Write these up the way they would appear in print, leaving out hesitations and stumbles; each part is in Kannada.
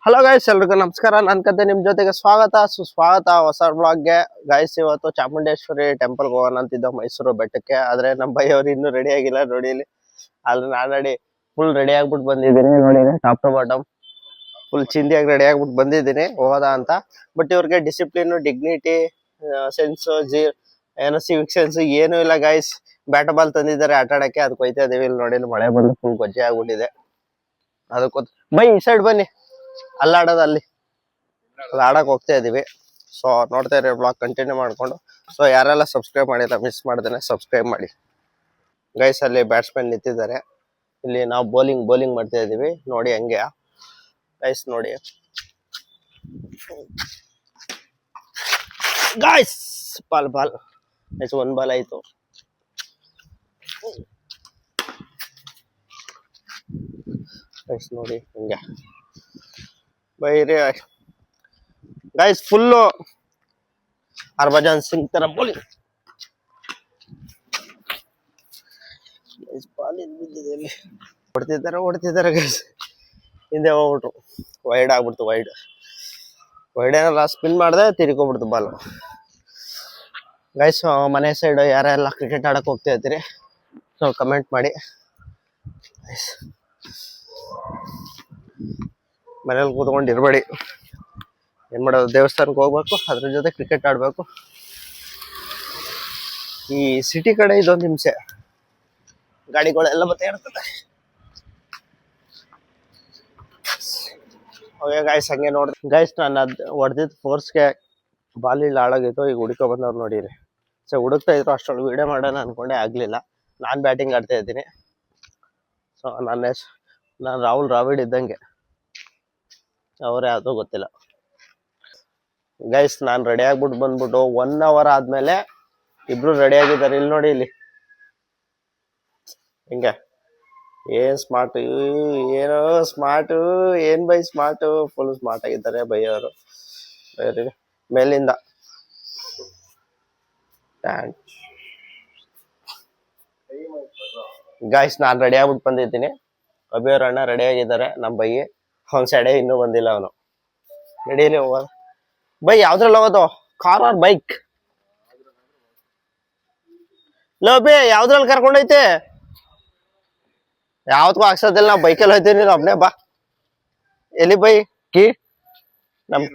ಹಲೋ ಗೈಸ್, ಎಲ್ರಿಗೂ ನಮಸ್ಕಾರ. ನನ್ನ ಕತೆ ನಿಮ್ ಜೊತೆಗೆ ಸ್ವಾಗತ ಸುಸ್ವಾಗತ ಹೊಸ ಬ್ಲಾಗ್ಗೆ. ಗೈಸ್, ಇವತ್ತು ಚಾಮುಂಡೇಶ್ವರಿ ಟೆಂಪಲ್ಗೆ ಹೋಗೋಣ ಅಂತಿದ್ದ ಮೈಸೂರು ಬೆಟ್ಟಕ್ಕೆ. ಆದ್ರೆ ನಮ್ಮ ಬೈಯವ್ರು ಇನ್ನೂ ರೆಡಿ ಆಗಿಲ್ಲ. ನೋಡಿ ಇಲ್ಲಿ ಅಲ್ಲಿ ಆಲ್ರೆಡಿ ಫುಲ್ ರೆಡಿ ಆಗ್ಬಿಟ್ಟು ಬಂದಿದ್ದೀನಿ. ನೋಡಿ ಟಾಪ್ ಟು ಬಾಟಮ್ ಫುಲ್ ಚಿಂದಿಯಾಗಿ ರೆಡಿ ಆಗ್ಬಿಟ್ಟು ಬಂದಿದ್ದೀನಿ ಹೋಗೋದಾ ಅಂತ. ಬಟ್ ಇವ್ರಿಗೆ ಡಿಸಿಪ್ಲಿನ್, ಡಿಗ್ನಿಟಿ, ಸೆನ್ಸ್, ಏನೋ ಸಿವಿಕ್ ಸೆನ್ಸ್ ಏನೂ ಇಲ್ಲ ಗೈಸ್. ಬ್ಯಾಟ್ ಬಾಲ್ ತಂದಿದ್ದಾರೆ ಆಟ ಆಡಕ್ಕೆ, ಅದಕ್ಕೆ ಹೋಯ್ತಾ ಇದೀವಿ. ಇಲ್ಲಿ ನೋಡಿ ಮಳೆ ಬಂದು ಫುಲ್ ಗೊಜ್ಜೆ ಆಗ್ಬಿಟ್ಟಿದೆ. ಅದಕ್ಕೆ ಬೈ ಈ ಸೈಡ್ ಬನ್ನಿ, ಅಲ್ಲಾಡೋದು ಅಲ್ಲಿ ಆಡಕ್ ಹೋಗ್ತಾ ಇದೀವಿ. ಸೊ ನೋಡ್ತಾ ಇರಿ, ಬ್ಲಾಗ್ ಕಂಟಿನ್ಯೂ ಮಾಡ್ಕೊಂಡು. ಸೊ ಯಾರೆಲ್ಲ ಸಬ್ಸ್ಕ್ರೈಬ್ ಮಾಡಿಲ್ಲ, ಮಿಸ್ ಮಾಡ್ದೇನೆ ಸಬ್ಸ್ಕ್ರೈಬ್ ಮಾಡಿ ಗೈಸ್. ಅಲ್ಲಿ ಬ್ಯಾಟ್ಸ್ಮನ್ ನಿಂತಿದ್ದಾರೆ. ಇಲ್ಲಿ ನಾವು ಬೌಲಿಂಗ್ ಮಾಡ್ತಾ ಇದೀವಿ. ನೋಡಿ ಹಂಗೆ ಗೈಸ್, ನೋಡಿ ಗೈಸ್, ಬಾಲ್ ಗೈಸ್, 1 ಬಾಲ್ ಆಯ್ತು. ಗೈಸ್ ನೋಡಿ ಹಂಗೆ ಬೈರಿ ಗೈಸ್, ಫುಲ್ಲು ಹರ್ಭಜನ್ ಸಿಂಗ್ ತರ ಬೌಲಿಂಗ್. ಹೊಡ್ತಿದ್ದಾರೆ ಗೈಸ್. ಹಿಂದೆ ಹೋಗ್ಬಿಟ್ರು, ವೈಡ್ ಆಗ್ಬಿಡ್ತು. ವೈಡ್ ಏನಾರ ಸ್ಪಿನ್ ಮಾಡಿದೆ, ತಿರ್ಕೋಗ್ಬಿಡ್ತು ಬಾಲ್. ಗೈಸ್, ಮನೆ ಸೈಡ್ ಯಾರೆಲ್ಲ ಕ್ರಿಕೆಟ್ ಆಡಕ್ ಹೋಗ್ತಾ ಇರ್ತೀರಿ, ಸೊ ಕಮೆಂಟ್ ಮಾಡಿ. ಮನೇಲಿ ಕೂತ್ಕೊಂಡು ಇರ್ಬೇಡಿ. ಏನ್ ಮಾಡೋದು, ದೇವಸ್ಥಾನಕ್ಕೆ ಹೋಗ್ಬೇಕು, ಅದ್ರ ಜೊತೆ ಕ್ರಿಕೆಟ್ ಆಡ್ಬೇಕು. ಈ ಸಿಟಿ ಕಡೆ ಇದೊಂದು ಹಿಂಸೆ, ಗಾಡಿಗಳೆಲ್ಲ ಮತ್ತೆ ಇರ್ತದೆ. ಓಕೆ ಗೈಸ್, ಹಂಗೆ ನೋಡ್ರಿ ಗೈಸ್, ನಾನು ಹೊಡೆದಿದ್ದು ಫೋರ್ಸ್ಗೆ ಬಾಲ್ ಇಲ್ಲಿ ಹಾಳಾಗಿತ್ತು. ಈಗ ಹುಡುಕೋ ಬಂದವ್ರು ನೋಡಿರಿ. ಸೊ ಹುಡುಕ್ತಾ ಇದ್ರು, ಅಷ್ಟೊಂದು ವಿಡಿಯೋ ಮಾಡೋಣ ಅನ್ಕೊಂಡೆ ಆಗ್ಲಿಲ್ಲ. ನಾನು ಬ್ಯಾಟಿಂಗ್ ಆಡ್ತಾ ಇದ್ದೀನಿ. ಸೊ ನಾನು ರಾಹುಲ್ ದ್ರಾವಿಡ್ ಇದ್ದಂಗೆ, ಅವ್ರು ಯಾವ್ದೋ ಗೊತ್ತಿಲ್ಲ. ಗೈಸ್, ನಾನು ರೆಡಿ ಆಗ್ಬಿಟ್ಟು ಬಂದ್ಬಿಟ್ಟು 1 hour ಆದ್ಮೇಲೆ ಇಬ್ರು ರೆಡಿ ಆಗಿದ್ದಾರೆ. ಇಲ್ಲಿ ನೋಡಿ, ಇಲ್ಲಿ ಹಿಂಗೆ ಏನ್ ಸ್ಮಾರ್ಟ್, ಏನೋ ಸ್ಮಾರ್ಟ್, ಏನ್ ಬೈ ಸ್ಮಾರ್ಟ್, ಫುಲ್ ಸ್ಮಾರ್ಟ್ ಆಗಿದ್ದಾರೆ ಬೈಯವರು. ಮೇಲಿಂದ ಗೈಸ್, ನಾನು ರೆಡಿ ಆಗ್ಬಿಟ್ಟು ಬಂದಿದ್ದೀನಿ. ಅಭಿಯವ್ರ ಅಣ್ಣ ರೆಡಿ ಆಗಿದ್ದಾರೆ. ನಮ್ಮ ಬೈ ಅವ್ನ ಸೈಡೆ ಇನ್ನೂ ಬಂದಿಲ್ಲ. ಅವನು ರೆಡಿಲಿ ಹೋಗೋದು. ಬೈ ಯಾವ್ದ್ರಲ್ಲಿ ಹೋಗೋದು, ಕಾರ್ ಆರ್ ಬೈಕ್? ಲೋಬಿ ಯಾವ್ದ್ರಲ್ಲಿ ಕರ್ಕೊಂಡೈತೆ? ಯಾವ್ದಕ್ಕೂ ಹಾಕ್ಸೋದಿಲ್ಲ, ನಾವು ಬೈಕಲ್ಲಿ ಹೋಯ್ತೀನಿ. ಒಬ್ನೇ ಬಾ. ಎಲ್ಲಿ ಬೈ ಕೀ? ನಮ್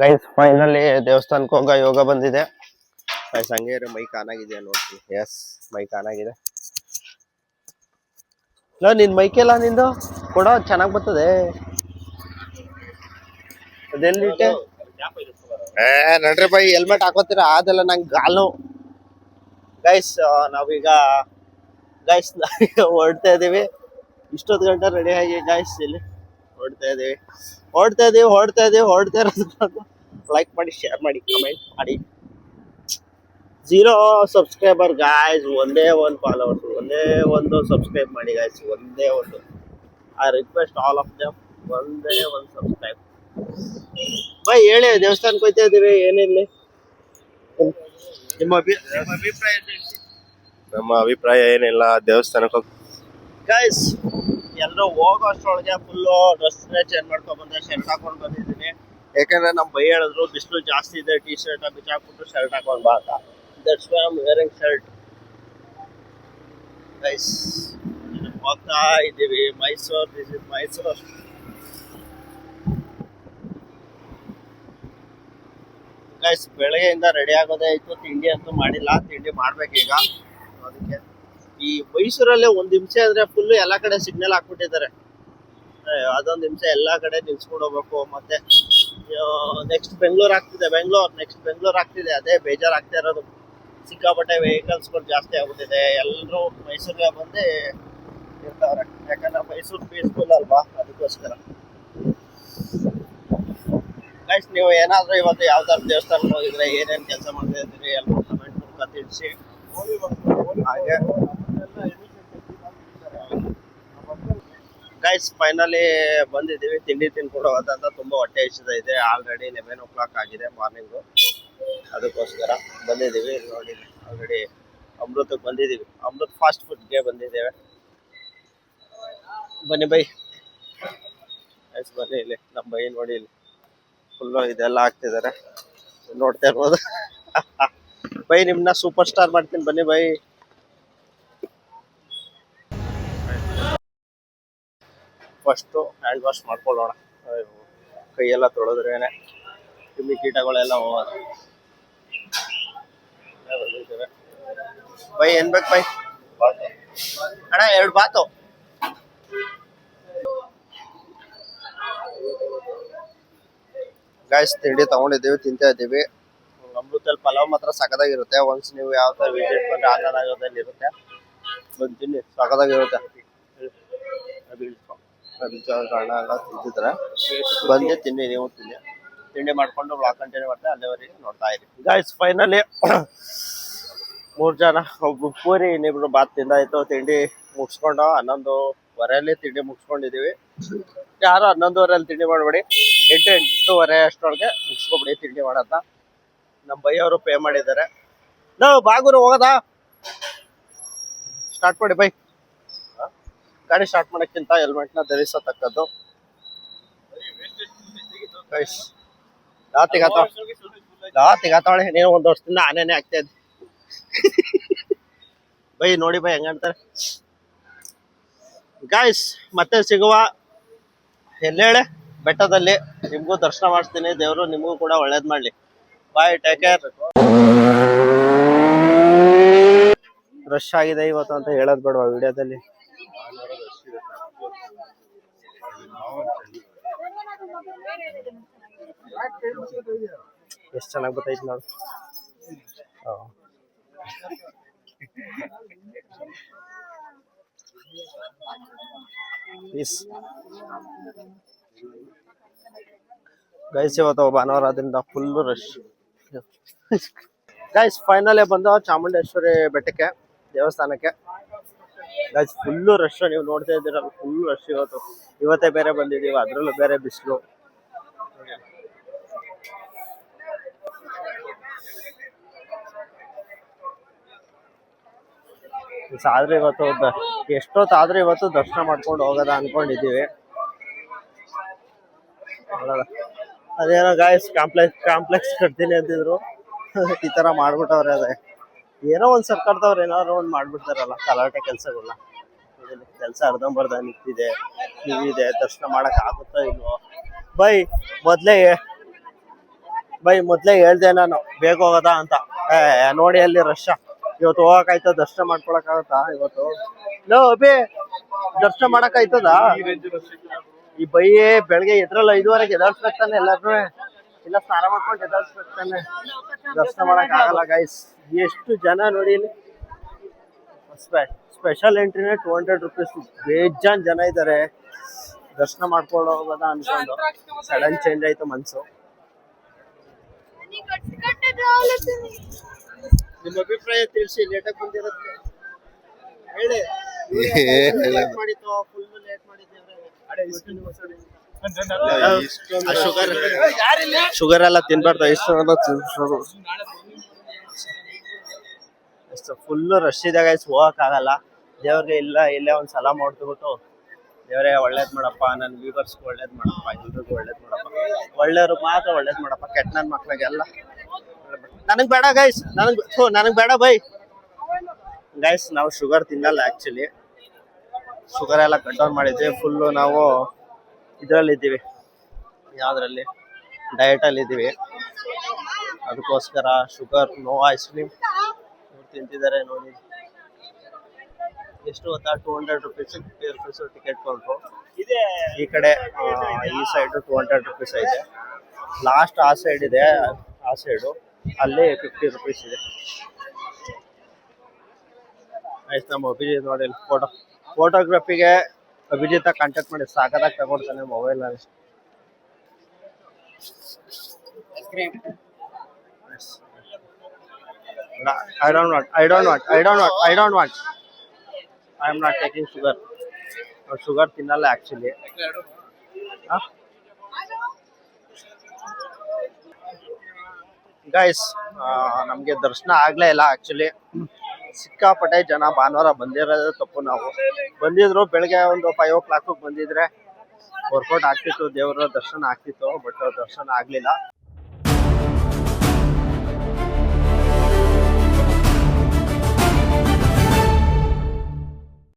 ಗೈಸ್, ಫೈನಲಿ ದೇವಸ್ಥಾನಕ್ಕೆ ಹೋಗೋ ಯೋಗ ಬಂದಿದೆ. ಗೈಸ್, ಹಂಗೆ ಮೈಕ್ ಆನ್ ಆಗಿದೆ ನೋಡ್ತೀನಿ. ಎಸ್, ಮೈಕ್ ಆನ್ ಆಗಿದೆ. ನಿನ್ ಮೈಕೆಲ್ಲ ನಿಂದು ಕೊಡೋ ಚೆನ್ನಾಗ್ ಬರ್ತದೆ. ಅದೆಲ್ಲಿಟ್ಟೆ? ನಡ್ರಿ ಬೈ, ಹೆಲ್ಮೆಟ್ ಹಾಕೋತೀರ? ಅದೆಲ್ಲ ನಂಗೆ ಗಾಲು. ಗೈಸ್, ನಾವೀಗ ಹೊರಡ್ತಾ ಇದೀವಿ. ಇಷ್ಟೊತ್ತು ಗಂಟೆ ರೆಡಿ ಆಗಿ ಗೈಸ್ ಇಲ್ಲಿ ಹೊರಡ್ತಾ ಇರೋದು. ಲೈಕ್ ಮಾಡಿ, ಶೇರ್ ಮಾಡಿ, ಕಮೆಂಟ್ ಮಾಡಿ. 0 ಸಬ್ಸ್ಕ್ರೈಬರ್ ಗಾಯ್ಸ್, ಒಂದೇ ಒಂದು ಫಾಲೋವರ್ಸ್, ಒಂದೇ ಒಂದು ಸಬ್ಸ್ಕ್ರೈಬ್ ಮಾಡಿ ಗಾಯ್ಸ್. ಒಂದೇ ಒಂದು, I request all of them, ಒಂದೇ ಒಂದು ಸಬ್ಸ್ಕ್ರೈಬ್. ಬೈ ಹೇಳಿ, ದೇವಸ್ಥಾನಕ್ಕೆ ಹೋಗ್ತಾ ಇದೀವಿ. ಏನಿಲ್ಲ, ನಿಮ್ಮ ಅಭಿಪ್ರಾಯ? ನಮ್ಮ ಅಭಿಪ್ರಾಯ ಏನಿಲ್ಲ, ದೇವಸ್ಥಾನಕ್ಕೆ ಹೋಗಿ ಗೈಸ್, ಎಲ್ಲರೂ ಹೋಗೋ ಅಷ್ಟರೊಳಗೆ ಫುಲ್ಲು ಡ್ರೆಸ್ನೇ ಚೇಂಜ್ ಮಾಡ್ಕೊಂಡ್ ಬಂದೆ. ಶರ್ಟ್ ಹಾಕೊಂಡು ಬಂದಿದ್ದೀನಿ. ಯಾಕಂದ್ರೆ ನಮ್ಮ ಬೈ ಹೇಳಿದ್ರು ಬಿಸಿಲು ಜಾಸ್ತಿ ಇದೆ, ಟೀ ಶರ್ಟ್ ಬಿಚ್ಚಾಕ್ಬಿಟ್ಟು ಶರ್ಟ್ ಹಾಕೊಂಡ್ ಬಾ ಅಂತ. That's why I am wearing shirt. Guys, ಹೋಗ್ತಾ ಇದ್ದೀವಿ ಮೈಸೂರು. ಗೈಸ್, ಬೆಳಗ್ಗೆಯಿಂದ ರೆಡಿ ಆಗೋದೇ ಆಯ್ತು. ತಿಂಡಿ ಅಂತೂ ಮಾಡಿಲ್ಲ, ತಿಂಡಿ ಮಾಡ್ಬೇಕೀಗ. ಅದಕ್ಕೆ ಈ ಮೈಸೂರಲ್ಲೇ ಒಂದ್ ಹಿಂಸೆ ಅಂದ್ರೆ ಫುಲ್ ಎಲ್ಲಾ ಕಡೆ ಸಿಗ್ನಲ್ ಹಾಕ್ಬಿಟ್ಟಿದ್ದಾರೆ. ಅದೊಂದ್ ಹಿಂಸೆ, ಎಲ್ಲಾ ಕಡೆ ನಿಲ್ಸ್ಕೊಂಡು ಹೋಗ್ಬೇಕು. ಮತ್ತೆ ನೆಕ್ಸ್ಟ್ ಬೆಂಗಳೂರು ಆಗ್ತಿದೆ. ಅದೇ ಬೇಜಾರಾಗ್ತಾ ಇರೋದು. ಸಿಕ್ಕಾಪಟ್ಟೆ ವೆಹಿಕಲ್ಸ್ಗಳು ಜಾಸ್ತಿ ಆಗ್ಬಿಟ್ಟಿದೆ. ಎಲ್ಲರೂ ಮೈಸೂರಿಗೆ ಬಂದು ಇರ್ತಾವ್ರೆ, ಯಾಕಂದ್ರೆ ಮೈಸೂರು ಪೀಸ್ಫುಲ್ ಅಲ್ವಾ, ಅದಕ್ಕೋಸ್ಕರ. ಗೈಸ್, ನೀವು ಏನಾದ್ರೂ ಇವತ್ತು ಯಾವ್ದಾದ್ರು ದೇವಸ್ಥಾನಕ್ಕೆ ಹೋಗಿದ್ರೆ, ಏನೇನ್ ಕೆಲಸ ಮಾಡ್ತಾ ಇದ್ದೀರಿ ಎಲ್ಲರೂ ಕಮೆಂಟ್ ಮೂಲಕ ತಿಳಿಸಿ. ಹಾಗೆ ಗೈಸ್, ಫೈನಲಿ ಬಂದಿದ್ದೀವಿ. ತಿಂಡಿ ತಿನ್ಕೊಂಡು ಹೋಗೋದಂತ ತುಂಬಾ ಹೊಟ್ಟೆ ಹಸಿತಾ ಇದೆ. ಆಲ್ರೆಡಿ 11 o'clock ಆಗಿದೆ ಮಾರ್ನಿಂಗು. ಅದಕ್ಕೋಸ್ಕರ ಬಂದಿದ್ದೀವಿ. ನೋಡಿ, ಆಲ್ರೆಡಿ ಅಮೃತಕ್ಕೆ ಬಂದಿದ್ದೀವಿ. ಅಮೃತ್ ಫಾಸ್ಟ್ ಫುಡ್ಗೆ ಬಂದಿದ್ದೇವೆ. ಬನ್ನಿ ಬೈ. ಗೈಸ್ ಬನ್ನಿ ಇಲ್ಲಿ ನಮ್ಮ ಬೈ ನೋಡಿ ಇಲ್ಲಿ ಫುಲ್ಲು ಇದೆಲ್ಲ ಹಾಕ್ತಿದ್ದಾರೆ ನೋಡ್ತಾ ಇರ್ಬೋದು. ಬೈ ನಿಮ್ನ ಸೂಪರ್ ಸ್ಟಾರ್ ಮಾಡ್ತೀನಿ ಬನ್ನಿ ಬೈ. ಫಸ್ಟು ಹ್ಯಾಂಡ್ ವಾಶ್ ಮಾಡ್ಕೊಳ್ಳೋಣ, ಕೈಯೆಲ್ಲ ತೊಳೆದ್ರೇನೆ ಕ್ರಿಮಿ ಕೀಟಗಳೆಲ್ಲ ಹೋಗೋದು. ಬೈ ಏನ್ ಬೇಕು ಬೈ? ಅಣ್ಣ 2 ಬಾತು. ಗಾಯ್ಸ್ ತಿಂಡಿ ತಗೊಂಡಿದ್ದೀವಿ, ತಿಂತಾ ಇದ್ದೀವಿ. ಅಮೃತದಲ್ಲಿ ಪಲಾವ್ ಮಾತ್ರ ಸಖತ್ತಾಗಿರುತ್ತೆ. ಒನ್ಸ್ ನೀವು ಯಾವ ತರ ವಿಸಿಟ್ ಬಂದ್ರೆ ಆನಂದದಲ್ಲಿ ಇರುತ್ತೆ, ಬಂದು ತಿನ್ನಿ, ಸಖತ್ತಾಗಿರುತ್ತೆ. ಅಣ್ಣ ಎಲ್ಲ ತಿಂತಿದ್ರೆ ಬಂದು ತಿನ್ನಿ, ನೀವು ತಿನ್ನಿ. ತಿಂಡಿ ಮಾಡ್ಕೊಂಡು ಬ್ಲಾಗ್ ಕಂಟಿನ್ಯೂ ಮಾಡ್ತಾರೆ, ಅಲ್ಲಿವರೆಗೆ ನೋಡ್ತಾ ಇರಿ. ಗಾಯ್ಸ್ ಫೈನಲಿ 3 ಜನ, ಒಬ್ರು ಪೂರಿ ಇನ್ನಿಬ್ರು ಬಾತ್ ತಿಂದಾಯ್ತು. ತಿಂಡಿ ಮುಗಿಸ್ಕೊಂಡು 11:15 ತಿಂಡಿ ಮುಗಿಸ್ಕೊಂಡಿದೀವಿ. ಯಾರು 11:15 ತಿಂಡಿ ಮಾಡಬೇಡಿ, 8-8:30 ಅಷ್ಟರೊಳಗೆ ಮುಗಿಸ್ಕೊಬಿಡಿ ತಿಂಡಿ ಮಾಡತ್ತ. ನಮ್ಮ ಬೈಯವರು ಪೇ ಮಾಡಿದ್ದಾರೆ. ನಾವು ಬಾಗೂರು ಹೋಗೋದಾ? ಸ್ಟಾರ್ಟ್ ಮಾಡಿ ಬೈ. ಗಾಡಿ ಸ್ಟಾರ್ಟ್ ಮಾಡೋಕ್ಕಿಂತ ಹೆಲ್ಮೆಟ್ನ ಧರಿಸತಕ್ಕದ್ದು. ತಿಗಾತಾವಳೆ ನೀನು 1 ವರ್ಷದಿಂದ ಆನೇನೆ ಆಗ್ತಾ ಇದ್ದೆ. ಬೈ ನೋಡಿ ಬೈ ಹೆಂಗಂತಾರೆ. ಗಾಯ್ಸ್ ಮತ್ತೆ ಸಿಗುವ ಎಲ್ಲೇಳೆ ಬೆಟ್ಟದಲ್ಲಿ. ನಿಮ್ಗೂ ದರ್ಶನ ಮಾಡಿಸ್ತೀನಿ, ದೇವರು ನಿಮಗೂ ಕೂಡ ಒಳ್ಳೇದ್ ಮಾಡ್ಲಿ. ಬಾಯ್, ಟೇಕ್ ಕೇರ್. ರಶ್ ಆಗಿದೆ ಇವತ್ತು ಅಂತ ಹೇಳೋದ್ ಬೇಡವಾ ವಿಡಿಯೋದಲ್ಲಿ? ಎಷ್ಟು ಚೆನ್ನಾಗಿ ಗೊತ್ತೈತಿ ನೋಡು. ಗೈಸ್ ಇವತ್ತು ಭಾನುವಾರ ಆದ್ರಿಂದ ಫುಲ್ ರಶ್. ಗೈಸ್ ಫೈನಲ್ ಬಂದು ಚಾಮುಂಡೇಶ್ವರಿ ಬೆಟ್ಟಕ್ಕೆ, ದೇವಸ್ಥಾನಕ್ಕೆ. ಗೈಸ್ ಫುಲ್ಲು ರಶ್, ನೀವು ನೋಡ್ತಾ ಇದ್ದೀರಲ್ಲ ಫುಲ್ ರಶ್. ಇವತ್ತೇ ಬೇರೆ ಬಂದಿದೀವಿ, ಅದ್ರಲ್ಲೂ ಬೇರೆ ಬಿಸಿಲು. ಆದ್ರೆ ಇವತ್ತು ಎಷ್ಟೊತ್ತಾದ್ರೆ ಇವತ್ತು ದರ್ಶನ ಮಾಡ್ಕೊಂಡು ಹೋಗೋದ ಅನ್ಕೊಂಡಿದೀವಿ. ಅದೇನೋ ಗಾಯ್ಸ್ ಕಾಂಪ್ಲೆಕ್ಸ್ ಕಟ್ತೀನಿ ಅಂತಿದ್ರು, ಈ ತರ ಮಾಡ್ಬಿಟ್ಟವ್ರೆ. ಅದೇ ಏನೋ ಒಂದ್ ಸರ್ಕಾರದವ್ರು ಏನಾದ್ರು ಒಂದ್ ಮಾಡ್ಬಿಡ್ತಾರಲ್ಲ ಗಲಾಟೆ ಕೆಲ್ಸಗಳನ್ನ. ಕೆಲ್ಸ ಅರ್ಧಂಬರ್ಧ ನಿಂತಿದೆ, ಕಿವಿದೆ, ದರ್ಶನ ಮಾಡಕ್ ಆಗುತ್ತೋ ಇಲ್ವೋ? ಬೈ ಮೊದ್ಲೇ ಹೇಳ್ದೆ ನಾನು ಬೇಗ ಹೋಗೋದಾ ಅಂತ. ನೋಡಿ ಅಲ್ಲಿ ರಶ್. ಇವತ್ತು ಹೋಗಕ್ಕಾಯ್ತದ? ದರ್ಶನ ಮಾಡ್ಕೊಳಕ್ ಆಗತ್ತಾ ಇವತ್ತು? ದರ್ಶನ ಮಾಡಕ್ ಆಯ್ತದ? ಈ ಬೈ ಬೆಳಗ್ಗೆ ಎದ್ರಲ್ಲ 5:15 ಎದಾಳ್ಸ್ಬೇಕು ತಾನೆ ಎಲ್ಲಾರು, ಇಲ್ಲ ಸ್ನಾನ ಮಾಡ್ಕೊಂಡು ಎದಾಳ್ಸ್ಬೇಕು ತಾನೆ. ದರ್ಶನ ಮಾಡಕ್ ಆಗಲ್ಲ ಗೈಸ್. ಎಷ್ಟು ಜನ ನೋಡಿ ಇಲ್ಲಿ. ಸ್ಪೆಷಲ್ ಎಂಟ್ರಿನೇ 200 rupees. ಬೇಜಾನ್ ಜನ ಇದ್ದಾರೆ. ದರ್ಶನ ಮಾಡ್ಕೊಂಡು ಹೋಗೋದ ಅನ್ಕೊಂಡು ಸಡನ್ ಚೇಂಜ್ ಆಯ್ತು ಮನ್ಸು. ನಿಮ್ಮ ಅಭಿಪ್ರಾಯ ತಿಳಿಸಿ. ಲೇಟಾಗಿ ಬಂದಿರೋದಕ್ಕೆ ಹೇಳಿ. ಮಾಡಿತ್ತು ಫುಲ್ ಲೇಟ್ ಮಾಡಿದ್ದೇವೆ. ಶುಗರ್ ಎಲ್ಲ ತಿನ್ಬಾರ್ದು, ಫುಲ್ಲು ರಶ್ ಇದೆ ಗೈಸ್, ಹೋಗಕ್ ಆಗಲ್ಲ. ದೇವ್ರಿಗೆ ಇಲ್ಲೇ ಒಂದ್ ಸಲ ಮಾಡ್ಬಿಟ್ಟು, ದೇವರೇ ಒಳ್ಳೇದ್ ಮಾಡಪ್ಪ, ನನ್ನ ವ್ಯೂವರ್ಸ್ಗೂ ಒಳ್ಳೇದ್ ಮಾಡಪ್ಪ, ಎಲ್ರಿಗೂ ಒಳ್ಳೇದ್ ಮಾಡಪ್ಪ, ಒಳ್ಳೆಯವ್ರಿಗೆ ಮಾತ್ರ ಒಳ್ಳೇದ್ ಮಾಡಪ್ಪ, ಕೆಟ್ಟ ನನ್ನ ಮಕ್ಳಿಗೆಲ್ಲ ನನಗ್ ಬೇಡ ಗೈಸ್, ನನಗ್ ಬೇಡ ಬೈ. ಗೈಸ್ ನಾವು ಶುಗರ್ ತಿನ್ನಲ್ಲ ಆಕ್ಚುಲಿ, ಶುಗರ್ ಎಲ್ಲ ಕಟ್ ಡೌನ್ ಮಾಡಿದ್ವಿ. ಫುಲ್ಲು ನಾವು ಇದ್ರಲ್ಲಿ ಇದ್ದೀವಿ, ಯಾವ್ದ್ರಲ್ಲಿ ಡಯಟ್ ಅಲ್ಲಿ ಇದ್ದೀವಿ. ಅದಕ್ಕೋಸ್ಕರ ಶುಗರ್ ನೋ. ಐಸ್ ಕ್ರೀಮ್ ತಿಂತಿದ್ದಾರೆ ನೋಡಿ. ಎಷ್ಟು ಗೊತ್ತಾ? 200 rupees, 50 rupees ಟಿಕೆಟ್ ಕೊಡ್ರು. ಈ ಕಡೆ ಈ ಸೈಡ್ 200 rupees ಐತೆ. ಲಾಸ್ಟ್ ಆ ಸೈಡ್ ಇದೆ, ಆ ಸೈಡು ಅಲ್ಲಿ 50 rupees ಇದೆ. ಆಯ್ತು, ನಮ್ಮ ಅಭಿಜಿತ್ ನೋಡಿ ಫೋಟೋಗ್ರಫಿಗೆ ಅಭಿಜಿತ ಕಾಂಟ್ಯಾಕ್ಟ್ ಮಾಡಿ, ಸಾಕಾದಾಗ ತಗೊಡ್ತಾನೆ ಮೊಬೈಲ್ ಅಲ್ಲಿ. I don't want. I am not taking sugar. Sugar ತಿನ್ನಲ್ಲ ಆಕ್ಚುಲಿ. ಗೈಸ್ ನಮ್ಗೆ ದರ್ಶನ ಆಗ್ಲೇ ಇಲ್ಲ ಆಕ್ಚುಲಿ. ಸಿಕ್ಕಾಪಟ್ಟೆ ಜನ ಭಾನುವಾರ ಬಂದಿರೋದೇ ತಪ್ಪು. ನಾವು ಬಂದಿದ್ರು ಬೆಳಗ್ಗೆ ಒಂದು 5 o'clock ಬಂದಿದ್ರೆ ವರ್ಕೌಟ್ ಆಗ್ತಿತ್ತು, ದೇವರ ದರ್ಶನ ಆಗ್ತಿತ್ತು, ಬಟ್ ದರ್ಶನ ಆಗ್ಲಿಲ್ಲ.